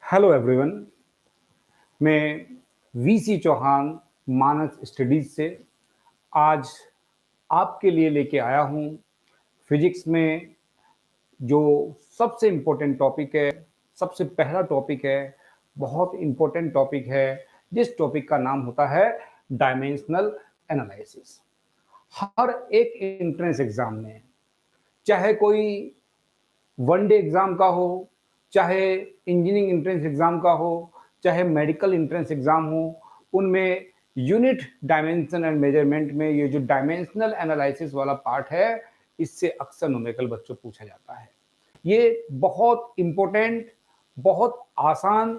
Hello everyone. मैं VC Chauhan मानस studies से आज आपके लिए लेके आया हूँ फिजिक्स में जो सबसे इम्पोर्टेंट टॉपिक है, सबसे पहला टॉपिक है, बहुत इम्पोर्टेंट टॉपिक है, जिस टॉपिक का नाम होता है डायमेंशनल एनालिसिस। हर एक एंट्रेंस एग्जाम में, चाहे कोई वनडे एग्जाम का हो, चाहे इंजीनियरिंग एंट्रेंस एग्जाम का हो, चाहे मेडिकल एंट्रेंस एग्जाम हो, उनमें यूनिट डायमेंशन एंड मेजरमेंट में ये जो डायमेंशनल एनालिसिस वाला पार्ट है, इससे अक्सर न्यूमेरिकल बच्चों पूछा जाता है। ये बहुत इंपॉर्टेंट, बहुत आसान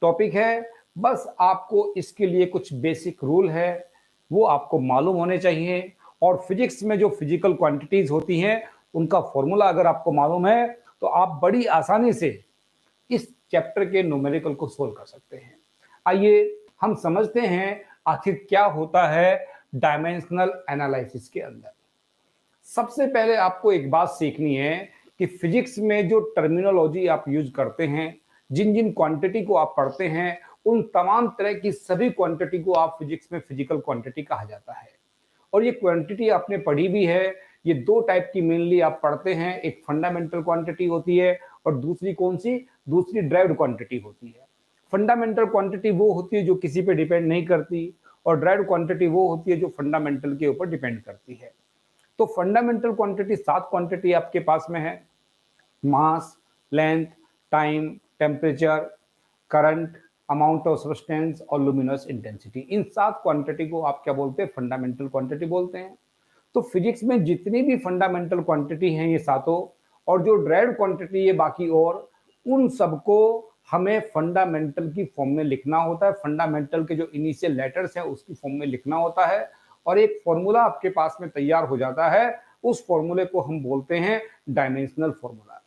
टॉपिक है। बस आपको इसके लिए कुछ बेसिक रूल है, वो आपको मालूम होने चाहिए। और फिजिक्स में जो फिजिकल क्वांटिटीज होती हैं, उनका फॉर्मूला अगर आपको मालूम है तो आप बड़ी आसानी से इस चैप्टर के न्यूमेरिकल को सोल्व कर सकते हैं। आइए हम समझते हैं आखिर क्या होता है डायमेंशनल एनालिसिस के अंदर। सबसे पहले आपको एक बात सीखनी है कि फिजिक्स में जो टर्मिनोलॉजी आप यूज करते हैं, जिन जिन क्वांटिटी को आप पढ़ते हैं, उन तमाम तरह की सभी क्वांटिटी को आप फिजिक्स में फिजिकल क्वांटिटी कहा जाता है। और ये क्वांटिटी आपने पढ़ी भी है। ये दो टाइप की मेनली आप पढ़ते हैं, एक फंडामेंटल क्वांटिटी होती है और दूसरी कौन सी? दूसरी ड्राइव्ड क्वांटिटी होती है। फंडामेंटल क्वांटिटी वो होती है जो किसी पे डिपेंड नहीं करती, और ड्राइव्ड क्वांटिटी वो होती है जो फंडामेंटल के ऊपर डिपेंड करती है। तो फंडामेंटल क्वांटिटी 7 क्वांटिटी आपके पास में है: mass, length, time, temperature, current, amount of substance और लुमिनस इंटेंसिटी। इन 7 क्वांटिटी को आप क्या बोलते हैं? फंडामेंटल क्वांटिटी बोलते हैं। तो फिजिक्स में जितनी भी फंडामेंटल क्वांटिटी हैं ये सातों, और जो ड्राइव्ड क्वांटिटी है बाकी, और उन सबको हमें फंडामेंटल की फॉर्म में लिखना होता है। फंडामेंटल के जो इनिशियल लेटर्स हैं उसकी फॉर्म में लिखना होता है, और एक फॉर्मूला आपके पास में तैयार हो जाता है। उस फॉर्मूले को हम बोलते हैं डायमेंशनल फॉर्मूला।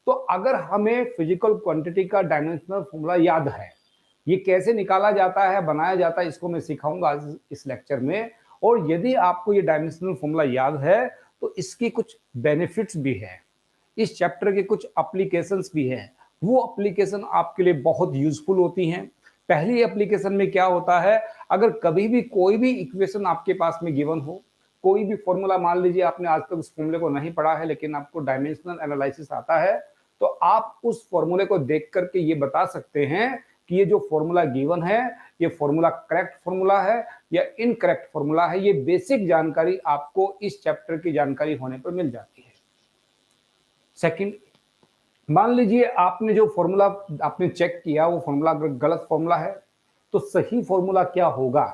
तो अगर हमें फिजिकल क्वांटिटी का डायमेंशनल फॉर्मूला याद है, ये कैसे निकाला जाता है, बनाया जाता है, इसको मैं सिखाऊंगा इस लेक्चर में। और यदि आपको ये डायमेंशनल फॉर्मूला याद है तो इसकी कुछ बेनिफिट्स भी है, इस चैप्टर के कुछ एप्लीकेशंस भी हैं। वो एप्लीकेशन आपके लिए बहुत यूजफुल होती हैं। पहली एप्लीकेशन में क्या होता है, अगर कभी भी कोई भी इक्वेशन आपके पास में गिवन हो, कोई भी फॉर्मूला, मान लीजिए आपने आज तक उस फॉर्मूले को नहीं पढ़ा है लेकिन आपको डायमेंशनल एनालिसिस आता है, तो आप उस फॉर्मूले को देख करके ये बता सकते हैं कि ये जो फॉर्मूला गिवन है, ये फॉर्मूला करेक्ट फॉर्मूला है या इनकरेक्ट फॉर्मूला है। ये बेसिक जानकारी आपको इस चैप्टर की जानकारी होने पर मिल जाती है। सेकंड, मान लीजिए आपने जो फॉर्मूला आपने चेक किया, वो फॉर्मूला अगर गलत फॉर्मूला है तो सही फॉर्मूला क्या होगा,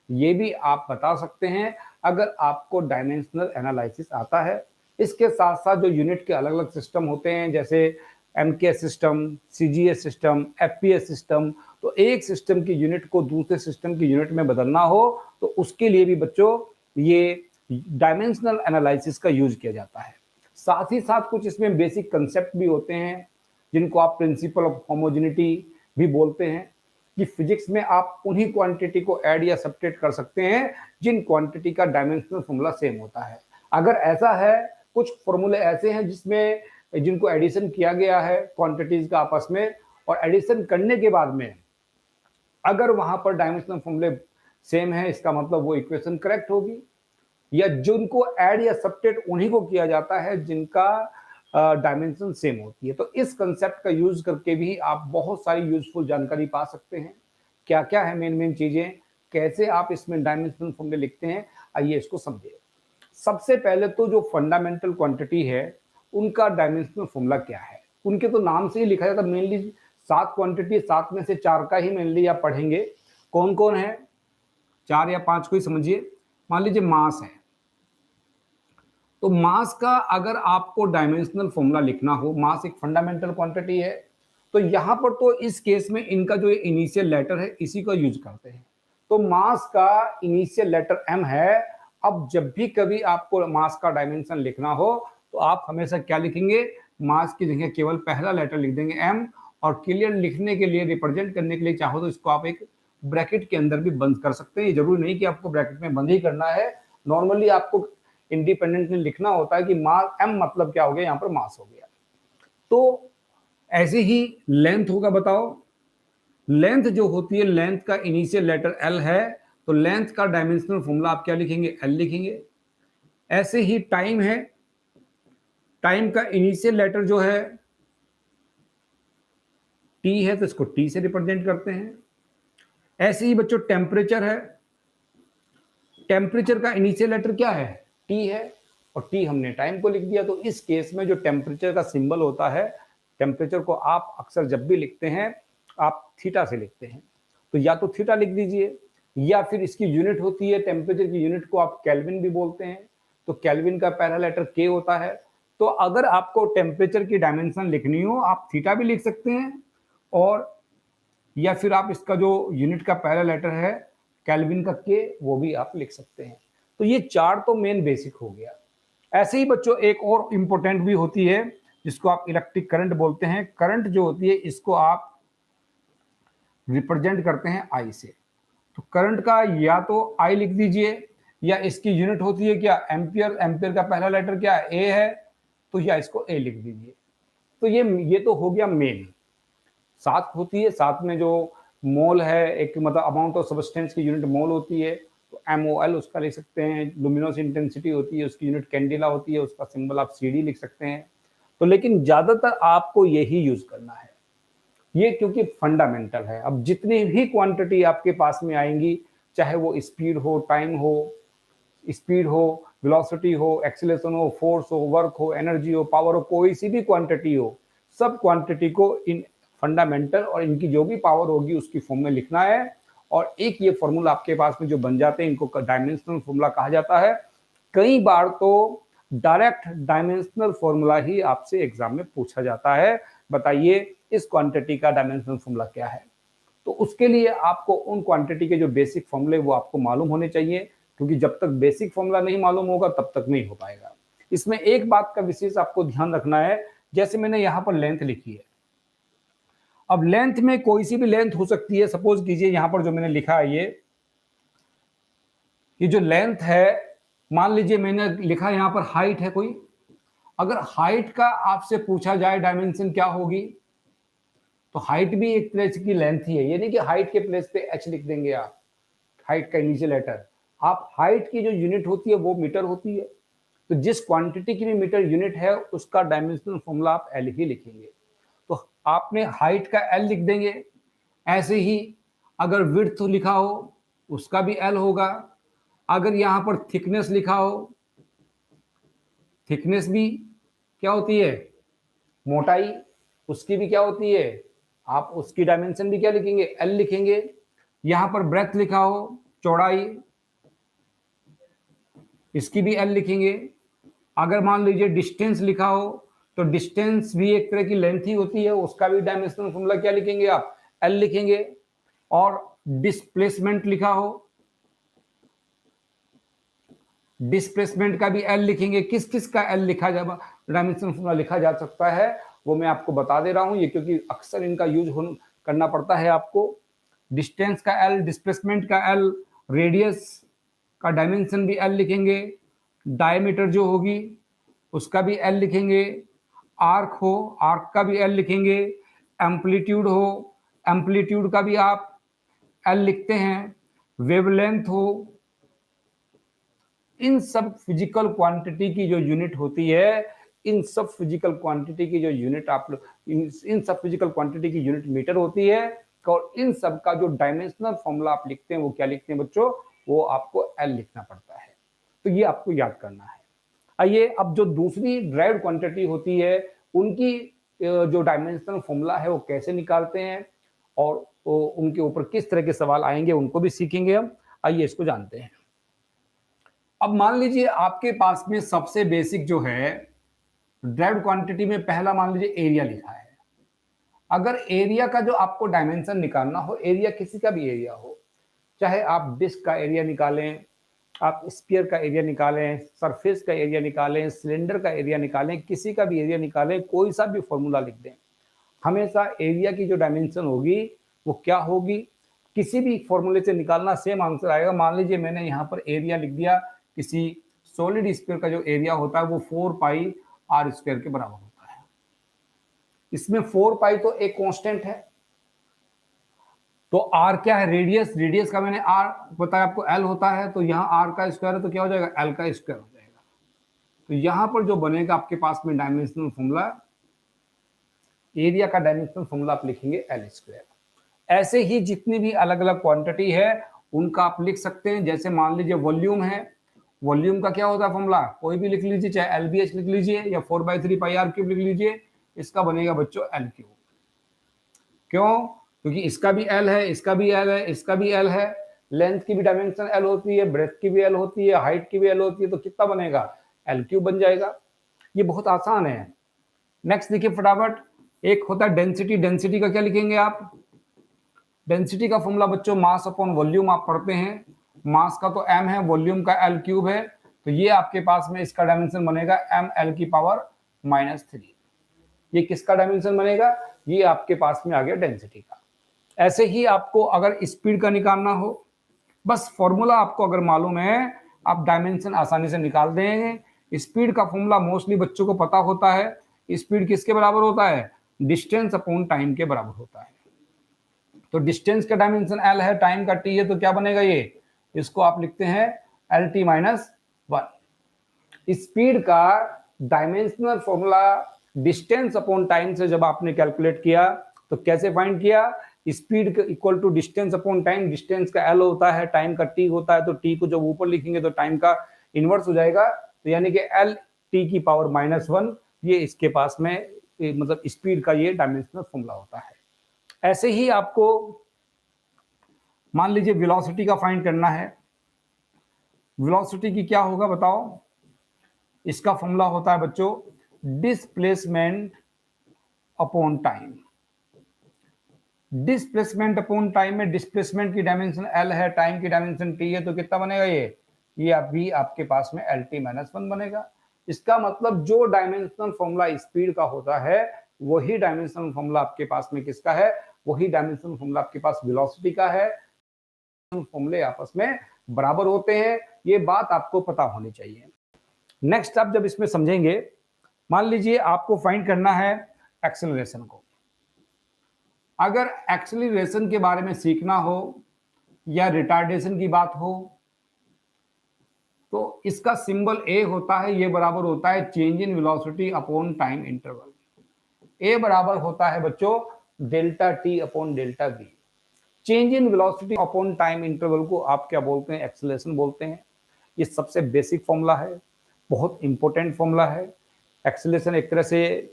ये भी आप बता सकते हैं अगर आपको डायमेंशनल एनालिसिस आता है। इसके साथ साथ जो यूनिट के अलग अलग सिस्टम होते हैं, जैसे MK system, CGS system, FPS system, तो एक सिस्टम की यूनिट को दूसरे सिस्टम की यूनिट में बदलना हो तो उसके लिए भी बच्चों ये डायमेंशनल एनालिसिस का यूज किया जाता है। साथ ही साथ कुछ इसमें बेसिक कंसेप्ट भी होते हैं जिनको आप प्रिंसिपल ऑफ होमोजेनिटी भी बोलते हैं, कि फिजिक्स में आप उन्हीं क्वांटिटी को ऐड या सब्ट्रैक्ट कर सकते हैं जिन क्वांटिटी का डायमेंशनल फॉर्मूला सेम होता है। अगर ऐसा है, कुछ फॉर्मूले ऐसे हैं जिसमें जिनको एडिशन किया गया है क्वांटिटीज का आपस में, और एडिशन करने के बाद में अगर वहां पर डायमेंशनल फॉर्मूले सेम है, इसका मतलब वो इक्वेशन करेक्ट होगी। या जिनको ऐड या सब्ट्रैक्ट उन्हीं को किया जाता है जिनका डायमेंशन सेम होती है। तो इस कंसेप्ट का यूज करके भी आप बहुत सारी यूजफुल जानकारी पा सकते हैं। क्या क्या है मेन मेन चीजें, कैसे आप इसमें डायमेंशनल फॉर्मूले लिखते हैं, आइए इसको समझिए। सबसे पहले तो जो फंडामेंटल क्वांटिटी है उनका डायमेंशनल फॉर्मूला क्या है। उनके तो नाम से ही लिखा जाता है, मेनली 7 क्वांटिटी, 7 में से 4 का ही मेनली आप पढ़ेंगे। कौन कौन है? 4 या 5 को ही समझिए। मान लीजिए मास है, तो मास का अगर आपको डायमेंशनल फॉर्मूला लिखना हो, मास एक फंडामेंटल क्वांटिटी है, तो यहां पर तो इस केस में इनका जो इनिशियल लेटर है इसी का यूज करते हैं। तो मास का इनिशियल लेटर m है। अब जब भी कभी आपको मास का डायमेंशन लिखना हो तो आप हमेशा क्या लिखेंगे? मास की जगह केवल पहला लेटर लिख देंगे m, और क्लियर लिखने के लिए, रिप्रेजेंट करने के लिए चाहो तो इसको आप एक ब्रैकेट के अंदर भी बंद कर सकते हैं। ये जरूरी नहीं कि आपको ब्रैकेट में बंद ही करना है, नॉर्मली आपको इंडिपेंडेंटली लिखना होता है कि मास m मतलब क्या हो गया, यहाँ पर मास हो गया। तो ऐसे ही लेंथ होगा, बताओ लेंथ जो होती है, लेंथ का इनिशियल लेटर एल है, तो लेंथ का डायमेंशनल फॉर्मूला आप क्या लिखेंगे, एल लिखेंगे। ऐसे ही टाइम है, टाइम का इनिशियल लेटर जो है टी है, तो इसको टी से रिप्रेजेंट करते हैं। ऐसे ही बच्चों टेम्परेचर है, टेम्परेचर का इनिशियल लेटर क्या है, टी है, और टी हमने टाइम को लिख दिया। तो इस केस में जो टेम्परेचर का सिंबल होता है, टेम्परेचर को आप अक्सर जब भी लिखते हैं आप थीटा से लिखते हैं, तो या तो थीटा लिख दीजिए, या फिर इसकी यूनिट होती है, टेम्परेचर की यूनिट को आप केल्विन भी बोलते हैं, तो केल्विन का पहला लेटर के होता है। तो अगर आपको टेम्परेचर की डायमेंशन लिखनी हो, आप थीटा भी लिख सकते हैं, और या फिर आप इसका जो यूनिट का पहला लेटर है केल्विन का के, वो भी आप लिख सकते हैं। तो ये चार तो मेन बेसिक हो गया। ऐसे ही बच्चों एक और इंपॉर्टेंट भी होती है जिसको आप इलेक्ट्रिक करंट बोलते हैं। करंट जो होती है इसको आप रिप्रेजेंट करते हैं आई से। तो करंट का या तो आई लिख दीजिए, या इसकी यूनिट होती है क्या, एम्पियर, एम्पियर का पहला लेटर क्या है, ए है, तो या इसको ए लिख दीजिए। तो ये तो हो गया मेन। साथ होती है, साथ में जो मोल है, एक मतलब अमाउंट ऑफ सब्सटेंस की यूनिट मोल होती है, तो MOL उसका लिख सकते हैं। लुमिनोस इंटेंसिटी होती है, उसकी यूनिट कैंडिला होती है, उसका सिंबल आप CD लिख सकते हैं। तो लेकिन ज्यादातर आपको यही यूज करना है, ये क्योंकि फंडामेंटल है। अब जितनी भी क्वांटिटी आपके पास में आएंगी, चाहे वो स्पीड हो, टाइम हो, स्पीड हो, वेलोसिटी हो, एक्सीलरेशन हो, फोर्स हो, वर्क हो, एनर्जी हो, पावर हो, कोई सी भी क्वांटिटी हो, सब क्वांटिटी को इन फंडामेंटल और इनकी जो भी पावर होगी उसकी फॉर्म में लिखना है। और एक ये फॉर्मूला आपके पास में जो बन जाते हैं, इनको डायमेंशनल फॉर्मूला कहा जाता है। कई बार तो डायरेक्ट डायमेंशनल फॉर्मूला ही आपसे एग्जाम में पूछा जाता है, बताइए इस क्वांटिटी का डायमेंशनल फॉर्मूला क्या है। तो उसके लिए आपको उन क्वांटिटी के जो बेसिक फॉर्मूले वो आपको मालूम होने चाहिए, क्योंकि जब तक बेसिक फॉर्मूला नहीं मालूम होगा तब तक नहीं हो पाएगा। इसमें एक बात का विशेष आपको ध्यान रखना है, जैसे मैंने यहां पर लेंथ लिखी है, अब लेंथ में कोई सी भी लेंथ हो सकती है। सपोज कीजिए यहां पर जो मैंने लिखा है ये जो लेंथ है, मान लीजिए मैंने लिखा यहां पर हाइट है कोई, अगर हाइट का आपसे पूछा जाए डायमेंशन क्या होगी, तो हाइट भी एक तरह की लेंथ ही है। ये नहीं कि हाइट के प्लेस पे h लिख देंगे आप, हाइट का इनिशियल लेटर। आप हाइट की जो यूनिट होती है वो मीटर होती है, तो जिस क्वांटिटी की भी मीटर यूनिट है उसका डायमेंशनल फॉर्मूला आप एल ही लिखेंगे। तो आपने हाइट का एल लिख देंगे। ऐसे ही अगर विड्थ लिखा हो उसका भी एल होगा। अगर यहां पर थिकनेस लिखा हो, थिकनेस भी क्या होती है, मोटाई, उसकी भी क्या होती है, आप उसकी डायमेंशन भी क्या लिखेंगे, एल लिखेंगे। यहां पर ब्रेथ लिखा हो, चौड़ाई, इसकी भी एल लिखेंगे। अगर मान लीजिए डिस्टेंस लिखा हो, तो डिस्टेंस भी एक तरह की लेंथ ही होती है, उसका भी डायमेंशनल फॉर्मूला क्या लिखेंगे आप, एल लिखेंगे। और डिस्प्लेसमेंट लिखा हो, डिस्प्लेसमेंट का भी एल लिखेंगे। किस किस का एल लिखा जा, डायमेंशनल फॉर्मूला लिखा जा सकता है वो मैं आपको बता दे रहा हूं, ये क्योंकि अक्सर इनका यूज करना पड़ता है आपको। डिस्टेंस का एल, डिस्प्लेसमेंट का एल, रेडियस का डायमेंशन भी एल लिखेंगे, डायमीटर जो होगी उसका भी एल लिखेंगे, आर्क हो आर्क का भी एल लिखेंगे, एम्पलीट्यूड हो एम्पलीट्यूड का भी आप एल लिखते हैं, वेवलेंथ हो। इन सब फिजिकल क्वांटिटी की जो यूनिट होती है, इन सब फिजिकल क्वांटिटी की जो यूनिट आप इन सब फिजिकल क्वांटिटी की यूनिट मीटर होती है, और इन सब का जो डायमेंशनल फॉर्मूला आप लिखते हैं वो क्या लिखते हैं बच्चों, वो आपको एल लिखना पड़ता है। तो ये आपको याद करना है। आइए अब जो दूसरी ड्राइव्ड क्वांटिटी होती है उनकी जो डायमेंशनल फॉर्मूला है वो कैसे निकालते हैं, और उनके ऊपर किस तरह के सवाल आएंगे उनको भी सीखेंगे हम। आइए इसको जानते हैं। अब मान लीजिए आपके पास में सबसे बेसिक जो है ड्राइव्ड क्वांटिटी में पहला मान लीजिए एरिया लिखा है। अगर एरिया का जो आपको डायमेंशन निकालना हो, एरिया किसी का भी एरिया हो, चाहे आप डिस्क का एरिया निकालें, आप स्फीयर का एरिया निकालें, सरफेस का एरिया निकालें, सिलेंडर का एरिया निकालें, किसी का भी एरिया निकालें, कोई सा भी फॉर्मूला लिख दें, हमेशा एरिया की जो डायमेंशन होगी वो क्या होगी, किसी भी फॉर्मूले से निकालना सेम आंसर आएगा। मान लीजिए मैंने यहाँ पर एरिया लिख दिया, किसी सॉलिड स्फीयर का जो एरिया होता है वो 4 पाई r स्क्वायर के बराबर होता है। इसमें 4 पाई तो एक कांस्टेंट है, तो आर क्या है, रेडियस, रेडियस का मैंने आर बताया आपको एल होता है, तो यहाँ आर का स्क्वायर है तो क्या हो जाएगा, एल का स्क्वायर हो जाएगा। तो यहाँ पर जो बनेगा आपके पास में डायमेंशनल फॉर्मूला, एरिया का डायमेंशनल फॉर्मूला आप लिखेंगे एल स्क्वायर। ऐसे ही जितनी भी अलग अलग क्वांटिटी है उनका आप लिख सकते हैं। जैसे मान लीजिए वॉल्यूम है, वॉल्यूम का क्या होता है फॉर्मूला, कोई भी लिख लीजिए, चाहे LBH लिख लीजिए या 4/3 पाई आर क्यूब लिख लीजिए, इसका बनेगा बच्चों एल क्यूब। क्यों, क्योंकि इसका भी एल है, इसका भी एल है, इसका भी एल है, लेंथ की भी डायमेंशन एल होती है, ब्रेथ की भी एल होती है, हाइट की भी एल होती है, तो कितना बनेगा, एल क्यूब बन जाएगा। ये बहुत आसान है। नेक्स्ट देखिए फटाफट, एक होता है डेंसिटी। डेंसिटी का क्या लिखेंगे आप, डेंसिटी का फॉर्मूला बच्चों मास अपॉन वॉल्यूम आप पढ़ते हैं। मास का तो m है, वॉल्यूम का एल क्यूब है, तो ये आपके पास में इसका डायमेंशन बनेगा ml की पावर -3। ये किसका डायमेंशन बनेगा, ये आपके पास में आ गया डेंसिटी का। ऐसे ही आपको अगर स्पीड का निकालना हो, बस फॉर्मूला आपको अगर मालूम है आप डायमेंशन आसानी से निकाल देंगे। स्पीड का फॉर्मूला मोस्टली बच्चों को पता होता है। स्पीड किसके बराबर होता है, डिस्टेंस अपॉन टाइम के बराबर होता है। तो डिस्टेंस का डायमेंशन एल है, टाइम का टी है, तो क्या बनेगा ये, इसको आप लिखते हैं LT-1। स्पीड का dimensional formula distance upon time से जब आपने कैलकुलेट किया तो कैसे फाइंड किया, speed equal to distance upon time. Distance का एल होता है, टाइम का टी होता है, तो टी को जब ऊपर लिखेंगे तो टाइम का इनवर्स हो जाएगा, तो यानी कि एल टी की पावर -1, ये इसके पास में मतलब स्पीड का ये डायमेंशनल फॉर्मूला होता है। ऐसे ही आपको मान लीजिए वेलोसिटी का फाइंड करना है। वेलोसिटी की क्या होगा बताओ, इसका फॉर्मूला होता है बच्चों displacement upon time. Displacement upon time में डिस्प्लेसमेंट की डायमेंशन एल है, टाइम की डायमेंशन टी है, तो कितना बनेगा ये अभी आपके पास में LT-1 बनेगा। इसका मतलब जो डायमेंशनल फॉर्मूला स्पीड का होता है वही डायमेंशनल फॉर्मूला आपके पास में किसका है, वही डायमेंशनल फॉर्मूला आपके पास वेलोसिटी का है। फॉर्मूले आपस में बराबर होते हैं, ये बात आपको पता होनी चाहिए। नेक्स्ट आप जब इसमें समझेंगे, मान लीजिए आपको फाइंड करना है एक्सेलरेशन को। अगर एक्सेलरेशन के बारे में सीखना हो या रिटार्डेशन की बात हो तो इसका सिंबल ए होता है, ये बराबर होता है change in velocity upon time interval. A बराबर होता है बच्चों delta t upon delta v. Change in velocity upon time interval को आप क्या बोलते हैं, एक्सेलरेशन बोलते हैं। ये सबसे बेसिक फॉर्मूला है, बहुत इंपॉर्टेंट फॉर्मूला है। एक्सेलरेशन एक तरह से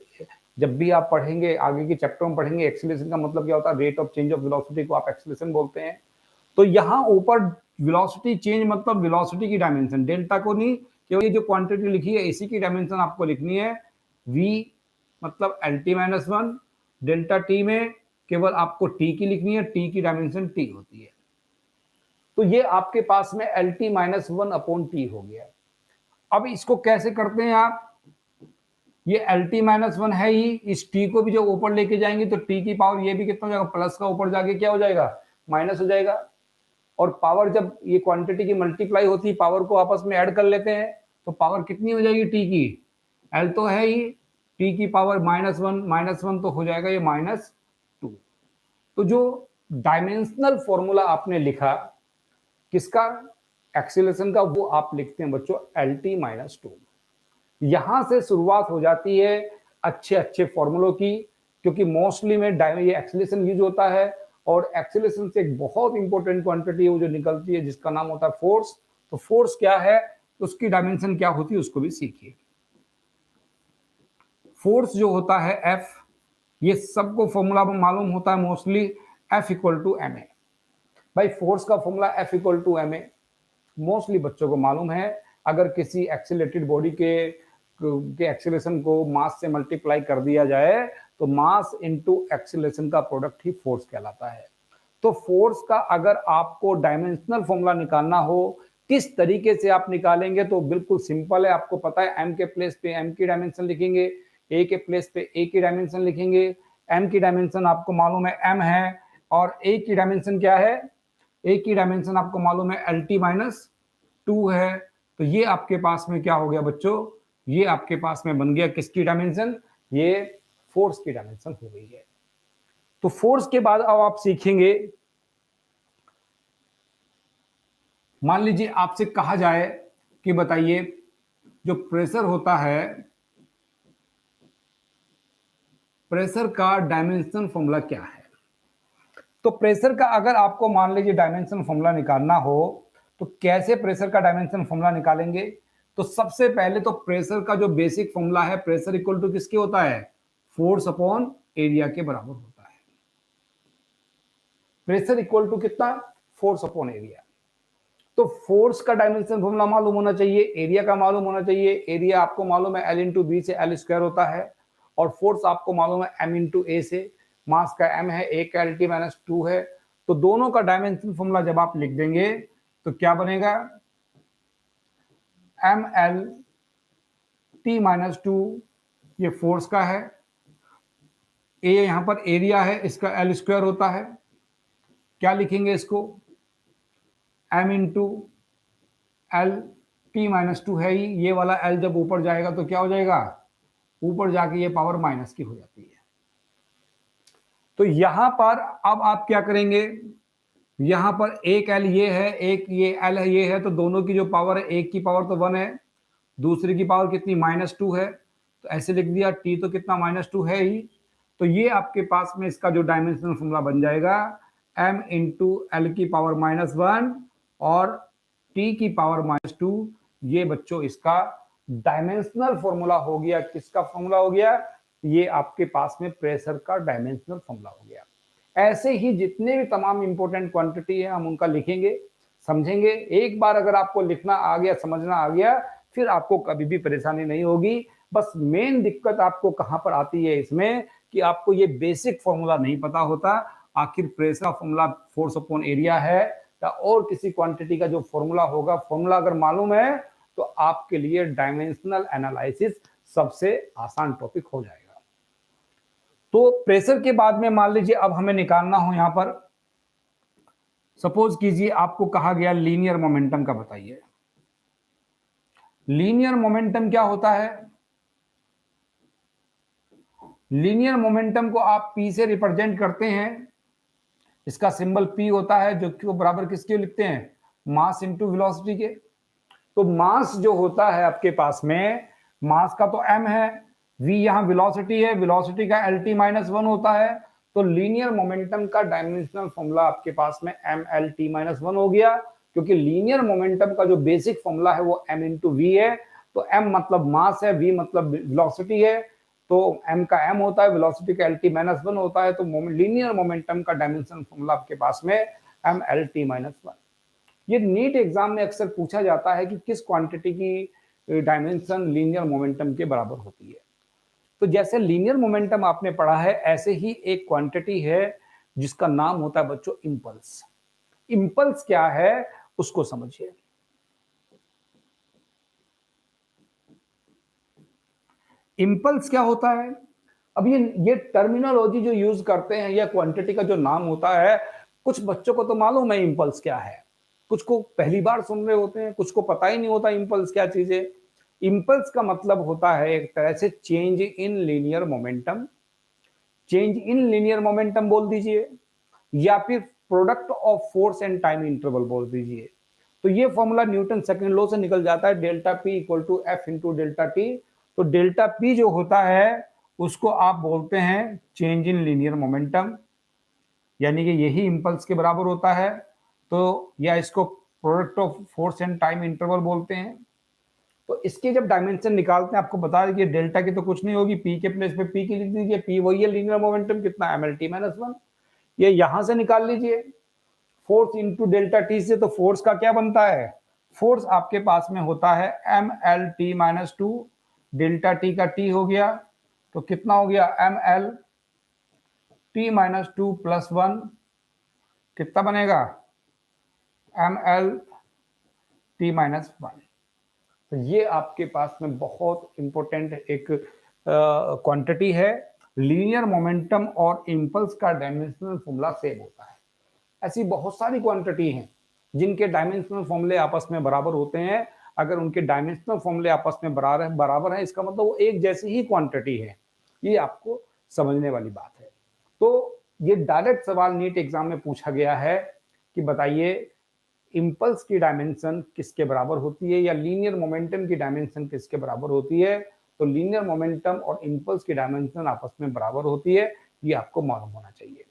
जब भी आप पढ़ेंगे, आगे के चैप्टर में पढ़ेंगे, एक्सेलरेशन का मतलब क्या होता है, rate of change of velocity को आप एक्सेलरेशन बोलते हैं। तो यहाँ ऊपर वेलोसिटी चेंज मतलब वेलोसिटी की डायमेंशन, डेल्टा को नहीं, केवल ये जो क्वांटिटी लिखी है इसी की डायमेंशन आपको लिखनी है। v मतलब LT-1, डेल्टा टी में केवल आपको t की लिखनी है, t की डायमेंशन t होती है। तो ये आपके पास में LT-1 अपॉन t हो गया। अब इसको कैसे करते हैं आप, ये LT-1 है ही, इस t को भी जो ऊपर लेके जाएंगे तो t की पावर ये भी कितना हो जाएगा, प्लस का ऊपर जाके क्या हो जाएगा, माइनस हो जाएगा। और पावर जब ये क्वांटिटी की मल्टीप्लाई होती है, पावर को आपस में ऐड कर लेते हैं, तो पावर कितनी हो जाएगी t की, l तो है ही, t की पावर -1 तो हो जाएगा ये -2। तो जो डायमेंशनल फॉर्मूला आपने लिखा किसका, एक्सीलरेशन का, वो आप लिखते हैं बच्चों LT-2। यहां से शुरुआत हो जाती है अच्छे अच्छे फॉर्मूलों की, क्योंकि मोस्टली में ये एक्सीलरेशन यूज होता है। और एक्सीलरेशन से एक बहुत इंपॉर्टेंट क्वांटिटी है वो जो निकलती है, जिसका नाम होता है फोर्स। तो फोर्स क्या है, उसकी डायमेंशन क्या होती है, उसको भी सीखिए। फोर्स जो होता है F, ये सबको फॉर्मूला मालूम होता है मोस्टली, F = ma। भाई फोर्स का फॉर्मूला F = ma मोस्टली बच्चों को मालूम है। अगर किसी एक्सीलरेटेड बॉडी के एक्सीलरेशन को मास से मल्टीप्लाई कर दिया जाए तो मास इनटू एक्सीलरेशन का प्रोडक्ट ही फोर्स कहलाता है। तो फोर्स का अगर आपको डायमेंशनल फॉर्मूला निकालना हो, किस तरीके से आप निकालेंगे, तो बिल्कुल सिंपल है। आपको पता है m के प्लेस पे m की डायमेंशन लिखेंगे, a के प्लेस पे a की डायमेंशन लिखेंगे। m की डायमेंशन आपको मालूम है m है, और a की डायमेंशन क्या है, a की डायमेंशन आपको मालूम है LT-2 है। तो ये आपके पास में क्या हो गया बच्चों, ये आपके पास में बन गया किसकी डायमेंशन, ये फोर्स की डायमेंशन हो गई है। तो फोर्स के बाद अब आप सीखेंगे, मान लीजिए आपसे कहा जाए कि बताइए जो प्रेशर होता है, प्रेशर का डायमेंशन फॉर्मूला क्या है। तो प्रेशर का अगर आपको मान लीजिए डायमेंशन फॉर्मूला निकालना हो तो कैसे प्रेशर का डायमेंशन फॉर्मूला निकालेंगे। तो सबसे पहले तो प्रेशर का जो बेसिक फॉर्मूला है, प्रेशर इक्वल टू किसके होता है, फोर्स अपॉन एरिया के बराबर होता है। प्रेशर इक्वल टू कितना, फोर्स अपॉन एरिया। तो फोर्स का डायमेंशन फॉर्मूला मालूम होना चाहिए, एरिया का मालूम होना चाहिए। एरिया आपको मालूम है एल इंटू बी से एल स्क्वायर होता है, और फोर्स आपको मालूम है एम इंटू ए से, मास का एम है, ए का एल टी माइनस 2 है। तो दोनों का डायमेंशन फॉर्मूला जब आप लिख देंगे तो क्या बनेगा, एम एल टी माइनस 2 ये फोर्स का है, ए यहां पर एरिया है, इसका एल स्क्वायर होता है। क्या लिखेंगे इसको, M into L T minus 2 है ही, ये वाला एल जब ऊपर जाएगा तो क्या हो जाएगा, ऊपर जाके ये पावर माइनस की हो जाती है। तो यहां पर अब आप क्या करेंगे, यहां पर एक एल ये है, एक ये एल है, ये है, तो दोनों की जो पावर है, एक की पावर तो 1 है, दूसरी की पावर कितनी -2 है। तो ऐसे लिख दिया, टी तो कितना -2 है ही। तो ये आपके पास में इसका जो डायमेंशनल फॉर्मूला बन जाएगा, m इंटू एल की पावर -1 और t की पावर -2। ये बच्चों इसका डायमेंशनल फॉर्मूला हो गया। किसका फॉर्मूला हो गया, ये आपके पास में प्रेशर का डायमेंशनल फॉर्मूला हो गया। ऐसे ही जितने भी तमाम इंपॉर्टेंट क्वांटिटी है हम उनका लिखेंगे, समझेंगे। एक बार अगर आपको लिखना आ गया, समझना आ गया, फिर आपको कभी भी परेशानी नहीं होगी। बस मेन दिक्कत आपको कहां पर आती है इसमें, कि आपको ये बेसिक फॉर्मूला नहीं पता होता। आखिर pressure formula force upon area है या और किसी क्वांटिटी का जो फॉर्मूला होगा, फॉर्मूला अगर मालूम है तो आपके लिए डायमेंशनल एनालिसिस सबसे आसान टॉपिक हो जाएगा। तो प्रेशर के बाद में मान लीजिए अब हमें निकालना हो, यहां पर सपोज कीजिए आपको कहा गया लीनियर मोमेंटम का बताइए। लीनियर मोमेंटम क्या होता है, लीनियर मोमेंटम को आप P से रिप्रेजेंट करते हैं। इसका सिंबल P होता है, जो कि बराबर किसके लिखते हैं, मास इंटू वेलोसिटी के। तो मास जो होता है आपके पास में, मास का तो m है, v यहां वेलोसिटी है, वेलोसिटी का lt -1 होता है। तो लीनियर मोमेंटम का डायमेंशनल फॉर्मूला आपके पास में mlt -1 हो गया, क्योंकि लीनियर मोमेंटम का जो बेसिक फॉर्मूला है वो m इंटू वी है। तो m मतलब मास है, v मतलब वेलोसिटी है, तो m का m होता है, वेलोसिटी का lt -1 होता है। तो लीनियर मोमेंटम का डायमेंशनल फॉर्मूला आपके पास में mlt -1। ये नीट एग्जाम में अक्सर पूछा जाता है कि किस क्वांटिटी की डायमेंशन लीनियर मोमेंटम के बराबर होती है। तो जैसे लीनियर मोमेंटम आपने पढ़ा है, ऐसे ही एक क्वांटिटी है जिसका नाम होता है बच्चों इंपल्स। इंपल्स क्या है उसको समझिए। इंपल्स क्या होता है, अब ये टर्मिनोलॉजी जो यूज करते हैं या क्वांटिटी का जो नाम होता है, कुछ बच्चों को तो मालूम है इंपल्स क्या है, कुछ को पहली बार सुन रहे होते हैं, कुछ को पता ही नहीं होता इंपल्स क्या चीज है। इंपल्स का मतलब होता है एक तरह से change in linear momentum. Change in linear momentum बोल दीजिए, या फिर product of force and time interval बोल दीजिए। तो ये फॉर्मूला न्यूटन सेकंड लॉ से निकल जाता है, delta P equal to F into delta T. तो डेल्टा पी जो होता है उसको आप बोलते हैं चेंज इन लीनियर मोमेंटम, यानी कि यही इंपल्स के बराबर होता है। तो या इसको product of force and time interval बोलते हैं। तो इसके जब डायमेंशन निकालते हैं, आपको बता दें कि डेल्टा की तो कुछ नहीं होगी, पी के प्लेस पे पी की लिख दीजिए, पी वही है लीनियर मोमेंटम कितना, mlt -1। ये यहां से निकाल लीजिए, फोर्स इंटू डेल्टा टी से। तो फोर्स का क्या बनता है, फोर्स आपके पास में होता है mlt -2, डेल्टा टी का टी हो गया, तो कितना हो गया ml t -2 प्लस 1, कितना बनेगा ml t -1। तो ये आपके पास में बहुत इंपॉर्टेंट एक क्वांटिटी है। लीनियर मोमेंटम और इंपल्स का डायमेंशनल फॉर्मूला सेम होता है। ऐसी बहुत सारी क्वांटिटी हैं जिनके डायमेंशनल फॉर्मूले आपस में बराबर होते हैं। अगर उनके डायमेंशनल फॉर्मूले आपस में बराबर है, इसका मतलब वो एक जैसी ही क्वांटिटी है। ये आपको समझने वाली बात है। तो ये डायरेक्ट सवाल नीट एग्जाम में पूछा गया है कि बताइए इम्पल्स की डायमेंशन किसके बराबर होती है या लीनियर मोमेंटम की डायमेंशन किसके बराबर होती है। तो लीनियर मोमेंटम और इम्पल्स की डायमेंशन आपस में बराबर होती है, ये आपको मालूम होना चाहिए।